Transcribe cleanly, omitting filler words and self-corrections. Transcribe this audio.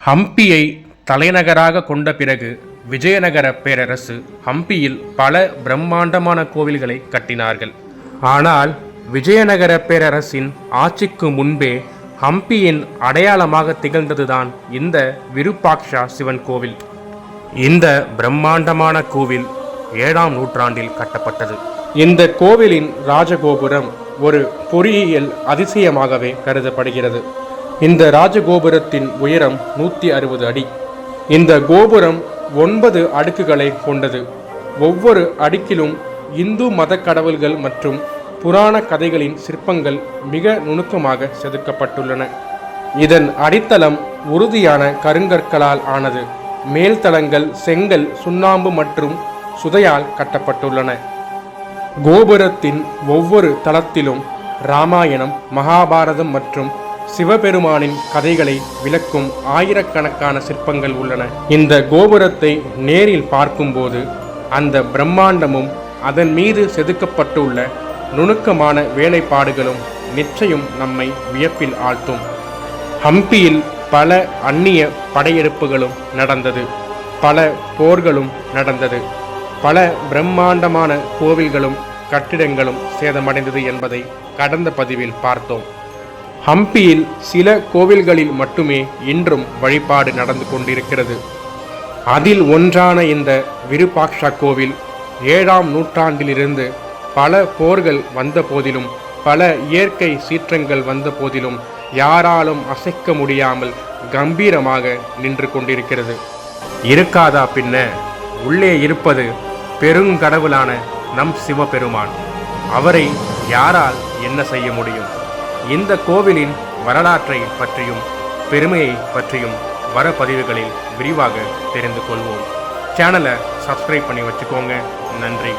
ஹம்பியை தலைநகராக கொண்ட பிறகு விஜயநகர பேரரசு ஹம்பியில் பல பிரம்மாண்டமான கோவில்களை கட்டினார்கள். ஆனால் விஜயநகர பேரரசின் ஆட்சிக்கு முன்பே ஹம்பியின் அடையாளமாக திகழ்ந்ததுதான் இந்த விருப்பாக்ஷா சிவன் கோவில். இந்த பிரம்மாண்டமான கோவில் 7ஆம் நூற்றாண்டில் கட்டப்பட்டது. இந்த கோவிலின் ராஜகோபுரம் ஒரு பொறியியல் அதிசயமாகவே கருதப்படுகிறது. இந்த ராஜகோபுரத்தின் உயரம் 160 அடி. இந்த கோபுரம் 9 அடுக்குகளை கொண்டது. ஒவ்வொரு அடுக்கிலும் இந்து மத கடவுள்கள் மற்றும் புராண கதைகளின் சிற்பங்கள் மிக நுணுக்கமாக செதுக்கப்பட்டுள்ளன. இதன் அடித்தளம் உறுதியான கருங்கற்களால் ஆனது. மேல்தளங்கள் செங்கல், சுண்ணாம்பு மற்றும் சுதையால் கட்டப்பட்டுள்ளன. கோபுரத்தின் ஒவ்வொரு தளத்திலும் ராமாயணம், மகாபாரதம் மற்றும் சிவபெருமானின் கதைகளை விளக்கும் ஆயிரக்கணக்கான சிற்பங்கள் உள்ளன. இந்த கோபுரத்தை நேரில் பார்க்கும்போது அந்த பிரம்மாண்டமும் அதன் மீது செதுக்கப்பட்டுள்ள நுணுக்கமான வேலைப்பாடுகளும் நிச்சயம் நம்மை வியப்பில் ஆழ்த்தும். ஹம்பியில் பல அந்நிய படையெடுப்புகளும் நடந்தது. பல போர்களும் நடந்தது. பல பிரம்மாண்டமான கோவில்களும் கட்டிடங்களும் சேதமடைந்தது என்பதை கடந்த பதிவில் பார்த்தோம். ஹம்பியில் சில கோவில்களில் மட்டுமே இன்றும் வழிபாடு நடந்து கொண்டிருக்கிறது. அதில் ஒன்றான இந்த விருப்பாக்ஷா கோவில் 7ஆம் நூற்றாண்டிலிருந்து பல போர்கள் வந்த போதிலும், பல இயற்கை சீற்றங்கள் வந்த போதிலும் யாராலும் அசைக்க முடியாமல் கம்பீரமாக நின்று கொண்டிருக்கிறது. இருக்காதா பின்ன? உள்ளே இருப்பது பெருங்கடவுளான நம் சிவபெருமான். அவரை யாரால் என்ன செய்ய முடியும்? இந்த கோவிலின் வரலாற்றை பற்றியும் பெருமையை பற்றியும் வர பதிவுகளில் விரிவாக தெரிந்து கொள்வோம். சேனலை சப்ஸ்கிரைப் பண்ணி வச்சுக்கோங்க. நன்றி.